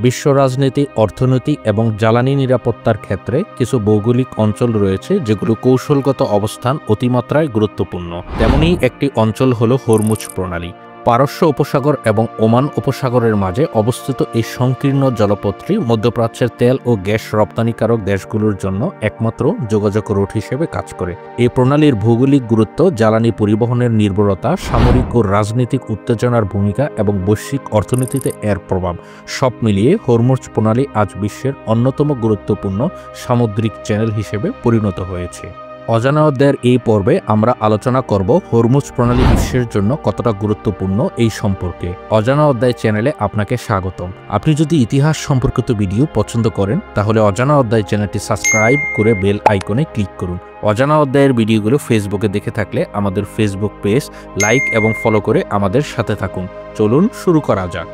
বিশ্ব রাজনীতি, অর্থনীতি এবং জ্বালানি নিরাপত্তার ক্ষেত্রে কিছু ভৌগোলিক অঞ্চল রয়েছে যেগুলো কৌশলগত অবস্থান অতিমাত্রায় গুরুত্বপূর্ণ। তেমনি একটি অঞ্চল হল হরমুজ প্রণালী। পারস্য উপসাগর এবং ওমান উপসাগরের মাঝে অবস্থিত এই সংকীর্ণ জলপথটি মধ্যপ্রাচ্যের তেল ও গ্যাস রপ্তানিকারক দেশগুলোর জন্য একমাত্র যোগাযোগ রুট হিসেবে কাজ করে। এই প্রণালীর ভৌগোলিক গুরুত্ব, জ্বালানি পরিবহনের নির্ভরতা, সামরিক ও রাজনৈতিক উত্তেজনার ভূমিকা এবং বৈশ্বিক অর্থনীতিতে এর প্রভাব সব মিলিয়ে হরমুজ প্রণালী আজ বিশ্বের অন্যতম গুরুত্বপূর্ণ সামুদ্রিক চ্যানেল হিসেবে পরিণত হয়েছে। অজানা অধ্যায়ের এই পর্বে আমরা আলোচনা করব হরমুজ প্রণালী বিশ্বের জন্য কতটা গুরুত্বপূর্ণ এই সম্পর্কে। অজানা অধ্যায় চ্যানেলে আপনাকে স্বাগতম। আপনি যদি ইতিহাস সম্পর্কিত ভিডিও পছন্দ করেন তাহলে অজানা অধ্যায় চ্যানেলটি সাবস্ক্রাইব করে বেল আইকনে ক্লিক করুন। অজানা অধ্যায়ের ভিডিওগুলো ফেসবুকে দেখে থাকলে আমাদের ফেসবুক পেজ লাইক এবং ফলো করে আমাদের সাথে থাকুন। চলুন শুরু করা যাক।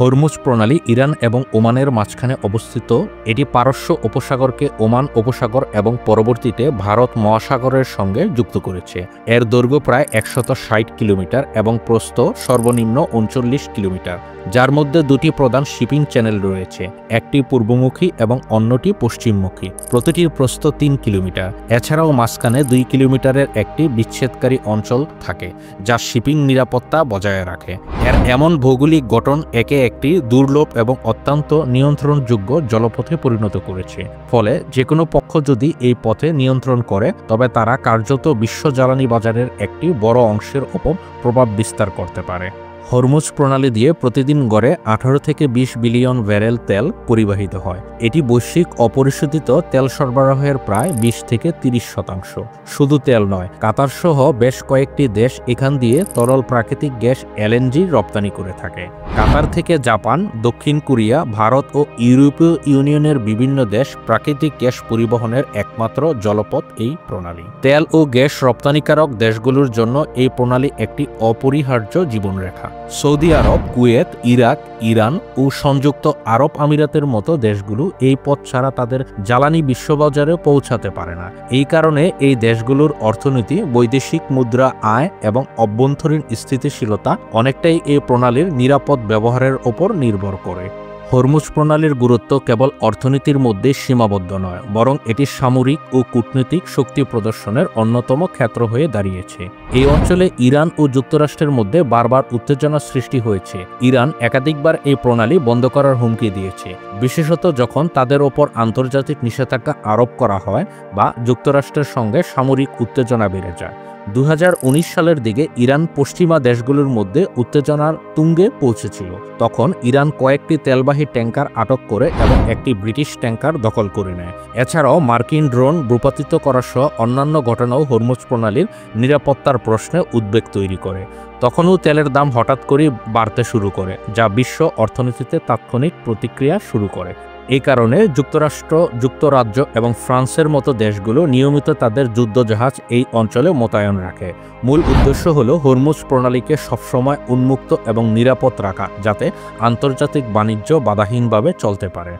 হরমুজ প্রণালী ইরান এবং ওমানের মাঝখানে অবস্থিত। এটি পারস্য উপসাগরকে ওমান উপসাগর এবং পরবর্তীতে ভারত মহাসাগরের সঙ্গে যুক্ত করেছে। এর দৈর্ঘ্য প্রায় 160 কিলোমিটার এবং প্রস্থ সর্বনিম্ন 39 কিলোমিটার, যার মধ্যে দুটি প্রধান শিপিং চ্যানেল রয়েছে, একটি পূর্বমুখী এবং অন্যটি পশ্চিমমুখী। প্রতিটির প্রস্থ 3 কিলোমিটার। এছাড়াও মাঝখানে 2 কিলোমিটারের একটি বিচ্ছেদকারী অঞ্চল থাকে যা শিপিং নিরাপত্তা বজায় রাখে। এর এমন ভৌগোলিক গঠন একে একটি দুর্লভ এবং অত্যন্ত নিয়ন্ত্রণযোগ্য জলপথে পরিণত করেছে। ফলে যে কোনো পক্ষ যদি এই পথে নিয়ন্ত্রণ করে তবে তারা কার্যত বিশ্ব জ্বালানি বাজারের একটি বড় অংশের ওপর প্রভাব বিস্তার করতে পারে। হরমুজ প্রণালী দিয়ে প্রতিদিন গড়ে 18 থেকে 20 বিলিয়ন ব্যারেল তেল পরিবাহিত হয়। এটি বৈশ্বিক অপরিশোধিত তেল সরবরাহের প্রায় 20 থেকে 30%। শুধু তেল নয়, কাতার সহ বেশ কয়েকটি দেশ এখান দিয়ে তরল প্রাকৃতিক গ্যাস এলএনজি রপ্তানি করে থাকে। কাতার থেকে জাপান, দক্ষিণ কোরিয়া, ভারত ও ইউরোপীয় ইউনিয়নের বিভিন্ন দেশ প্রাকৃতিক গ্যাস পরিবহনের একমাত্র জলপথ এই প্রণালী। তেল ও গ্যাস রপ্তানিকারক দেশগুলোর জন্য এই প্রণালী একটি অপরিহার্য জীবনরেখা। সৌদি আরব, কুয়েত, ইরাক, ইরান ও সংযুক্ত আরব আমিরাতের মতো দেশগুলো এই পথ ছাড়া তাদের জ্বালানি বিশ্ববাজারে পৌঁছাতে পারে না। এই কারণে এই দেশগুলোর অর্থনীতি, বৈদেশিক মুদ্রা আয় এবং অভ্যন্তরীণ স্থিতিশীলতা অনেকটাই এই প্রণালীর নিরাপদ ব্যবহারের ওপর নির্ভর করে। হরমুজ প্রণালীর গুরুত্ব কেবল অর্থনীতির মধ্যে সীমাবদ্ধ নয়, বরং এটি সামরিক ও কূটনৈতিক শক্তি প্রদর্শনের অন্যতম ক্ষেত্র হয়ে দাঁড়িয়েছে। এই অঞ্চলে ইরান ও যুক্তরাষ্ট্রের মধ্যে বারবার উত্তেজনা সৃষ্টি হয়েছে। ইরান একাধিকবার এই প্রণালী বন্ধ করার হুমকি দিয়েছে, বিশেষত যখন তাদের ওপর আন্তর্জাতিক নিষেধাজ্ঞা আরোপ করা হয় বা যুক্তরাষ্ট্রের সঙ্গে সামরিক উত্তেজনা বেড়ে যায়। 2019 সালের দিকে ইরান পশ্চিমা দেশগুলোর মধ্যে উত্তেজনার তুঙ্গে পৌঁছেছিল। তখন ইরান কয়েকটি তেলবাহী ট্যাঙ্কার আটক করে এবং একটি ব্রিটিশ ট্যাঙ্কার দখল করে নেয়। এছাড়াও মার্কিন ড্রোন ভূপাতিত করা সহ অন্যান্য ঘটনাও হরমুজ প্রণালীর নিরাপত্তার প্রশ্নে উদ্বেগ তৈরি করে। তখনও তেলের দাম হঠাৎ করে বাড়তে শুরু করে, যা বিশ্ব অর্থনীতিতে তাৎক্ষণিক প্রতিক্রিয়া শুরু করে। এই কারণে যুক্তরাষ্ট্র, যুক্তরাজ্য এবং ফ্রান্সের মতো দেশগুলো নিয়মিত তাদের যুদ্ধজাহাজ এই অঞ্চলে মোতায়েন রাখে। মূল উদ্দেশ্য হল হরমুজ প্রণালীকে সবসময় উন্মুক্ত এবং নিরাপদ রাখা, যাতে আন্তর্জাতিক বাণিজ্য বাধাহীনভাবে চলতে পারে।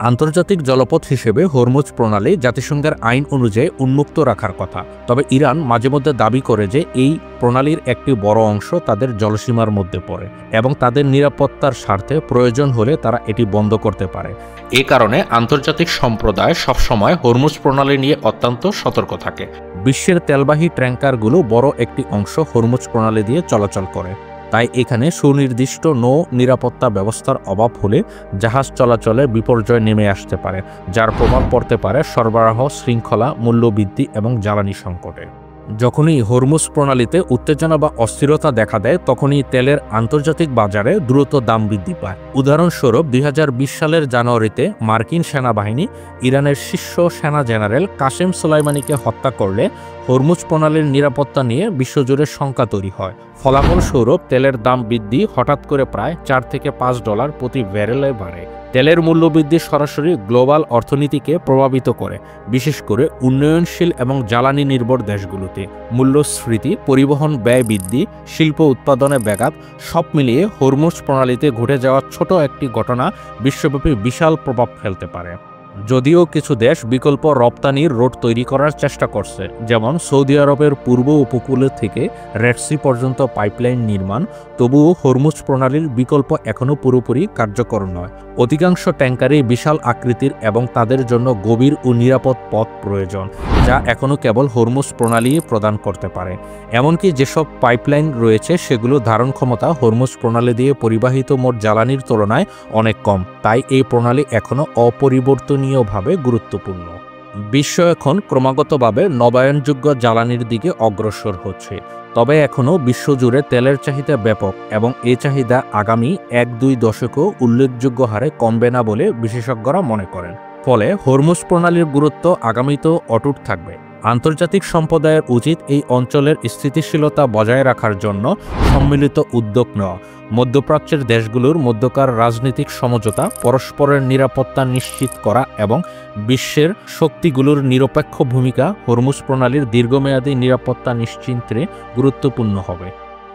আন্তর্জাতিক জলপথ হিসেবে হরমুজ প্রণালী জাতিসংঘের আইন অনুযায়ী উন্মুক্ত রাখার কথা। তবে ইরান মাঝে মধ্যে দাবি করে যে এই প্রণালীর একটি বড় অংশ তাদের জলসীমার মধ্যে পড়ে এবং তাদের নিরাপত্তার স্বার্থে প্রয়োজন হলে তারা এটি বন্ধ করতে পারে। এ কারণে আন্তর্জাতিক সম্প্রদায় সবসময় হরমুজ প্রণালী নিয়ে অত্যন্ত সতর্ক থাকে। বিশ্বের তেলবাহী ট্যাঙ্কারগুলো বড় একটি অংশ হরমুজ প্রণালী দিয়ে চলাচল করে। তাই এখানে সুনির্দিষ্ট নৌ নিরাপত্তা ব্যবস্থার অভাব হলে জাহাজ চলাচলে বিপর্যয় নেমে আসতে পারে, যার প্রভাব পড়তে পারে সরবরাহ শৃঙ্খলা, মূল্যবৃদ্ধি এবং জ্বালানি সংকটে। যখনই হরমুজ প্রণালীতে উত্তেজনা বা অস্থিরতা দেখা দেয় তখনই তেলের আন্তর্জাতিক বাজারে দ্রুত দাম বৃদ্ধি পায়। উদাহরণস্বরূপ 2020 সালের জানুয়ারিতে মার্কিন সেনাবাহিনী ইরানের শীর্ষ সেনা জেনারেল কাসেম সোলাইমানিকে হত্যা করলে হরমুজ প্রণালীর নিরাপত্তা নিয়ে বিশ্বজুড়ে শঙ্কা তৈরি হয়। ফলাফলস্বরূপ তেলের দাম বৃদ্ধি হঠাৎ করে প্রায় $4 থেকে $5 প্রতি ব্যারেলে বাড়ে। তেলের মূল্যবৃদ্ধি সরাসরি গ্লোবাল অর্থনীতিকে প্রভাবিত করে, বিশেষ করে উন্নয়নশীল এবং জ্বালানি নির্ভর দেশগুলোতে। মূল্যস্ফীতি, পরিবহন ব্যয় বৃদ্ধি, শিল্প উৎপাদনে ব্যাঘাত সব মিলিয়ে হরমুজ প্রণালীতে ঘটে যাওয়া ছোট একটি ঘটনা বিশ্বব্যাপী বিশাল প্রভাব ফেলতে পারে। যদিও কিছু দেশ বিকল্প রপ্তানির রোড তৈরি করার চেষ্টা করছে, যেমন সৌদি আরবের পূর্ব উপকূলে থেকে রেড সি পর্যন্ত পাইপলাইন নির্মাণ, তবুও হরমুজ প্রণালীর বিকল্প এখনও পুরোপুরি কার্যকর নয়। অধিকাংশ ট্যাঙ্কারই বিশাল আকৃতির এবং তাদের জন্য গভীর ও নিরাপদ পথ প্রয়োজন, যা এখনও কেবল হরমুজ প্রণালী প্রদান করতে পারে। এমনকি যেসব পাইপলাইন রয়েছে সেগুলো ধারণ ক্ষমতা হরমুজ প্রণালী দিয়ে পরিবাহিত মোট জ্বালানির তুলনায় অনেক কম, তাই এই প্রণালী এখনও অপরিবর্তনীয়ভাবে গুরুত্বপূর্ণ। বিশ্ব এখন ক্রমাগতভাবে নবায়নযোগ্য জ্বালানির দিকে অগ্রসর হচ্ছে, তবে এখনও বিশ্বজুড়ে তেলের চাহিদা ব্যাপক এবং এই চাহিদা আগামী 1-2 দশকেও উল্লেখযোগ্য হারে কমবে না বলে বিশেষজ্ঞরা মনে করেন। ফলে হরমুজ প্রণালীর গুরুত্ব আগামীতেও অটুট থাকবে। আন্তর্জাতিক সম্প্রদায়ের উচিত এই অঞ্চলের স্থিতিশীলতা বজায় রাখার জন্য সম্মিলিত উদ্যোগ নেওয়া, মধ্যপ্রাচ্যের দেশগুলোর মধ্যকার রাজনৈতিক সমঝোতা, পরস্পরের নিরাপত্তা নিশ্চিত করা এবং বিশ্বের শক্তিগুলোর নিরপেক্ষ ভূমিকা হরমুজ প্রণালীর দীর্ঘমেয়াদী নিরাপত্তা নিশ্চিন্তে গুরুত্বপূর্ণ হবে।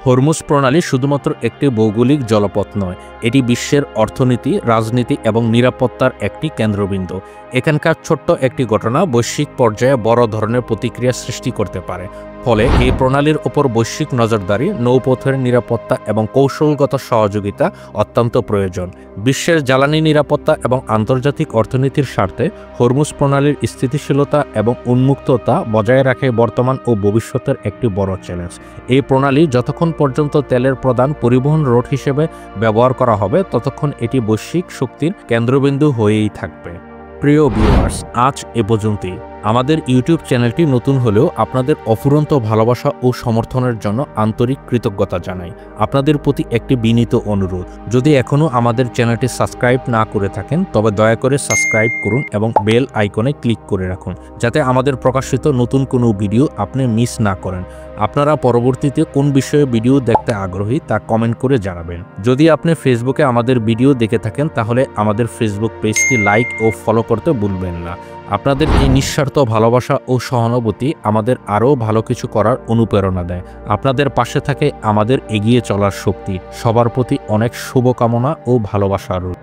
হরমুজ প্রণালী শুধুমাত্র একটি ভৌগোলিক জলপথ নয়, এটি বিশ্বের অর্থনীতি, রাজনীতি এবং নিরাপত্তার একটি কেন্দ্রবিন্দু। এখানকার ছোট্ট একটি ঘটনা বৈশ্বিক পর্যায়ে বড় ধরনের প্রতিক্রিয়া সৃষ্টি করতে পারে। ফলে এই প্রণালীর উপর বৈশ্বিক নজরদারি, নৌপথের নিরাপত্তা এবং কৌশলগত সহযোগিতা অত্যন্ত প্রয়োজন। বিশ্বের জ্বালানি নিরাপত্তা এবং আন্তর্জাতিক অর্থনীতির স্বার্থে হরমুজ প্রণালীর স্থিতিশীলতা এবং উন্মুক্ততা বজায় রাখে বর্তমান ও ভবিষ্যতের একটি বড় চ্যালেঞ্জ। এই প্রণালী যতক্ষণ পর্যন্ত তেলের প্রধান পরিবহন রোড হিসেবে ব্যবহার করা হবে, ততক্ষণ এটি বৈশ্বিক শক্তির কেন্দ্রবিন্দু হয়েই থাকবে। প্রিয় ভিউয়ার্স, আজ এ পর্যন্তই। আমাদের ইউটিউব চ্যানেলটি নতুন হলেও আপনাদের অফুরন্ত ভালোবাসা ও সমর্থনের জন্য আন্তরিক কৃতজ্ঞতা জানাই। আপনাদের প্রতি একটি বিনীত অনুরোধ, যদি এখনও আমাদের চ্যানেলটি সাবস্ক্রাইব না করে থাকেন তবে দয়া করে সাবস্ক্রাইব করুন এবং বেল আইকনে ক্লিক করে রাখুন, যাতে আমাদের প্রকাশিত নতুন কোনো ভিডিও আপনি মিস না করেন। আপনারা পরবর্তীতে কোন বিষয়ে ভিডিও দেখতে আগ্রহী তা কমেন্ট করে জানাবেন। যদি আপনি ফেসবুকে আমাদের ভিডিও দেখে থাকেন তাহলে আমাদের ফেসবুক পেজটি লাইক ও ফলো করতে ভুলবেন না। আপনাদের এই নিঃস্বার্থ ভালোবাসা ও সহানুভূতি আমাদের আরও ভালো কিছু করার অনুপ্রেরণা দেয়। আপনাদের পাশে থাকে আমাদের এগিয়ে চলার শক্তি। সবার প্রতি অনেক শুভকামনা ও ভালোবাসা রইল।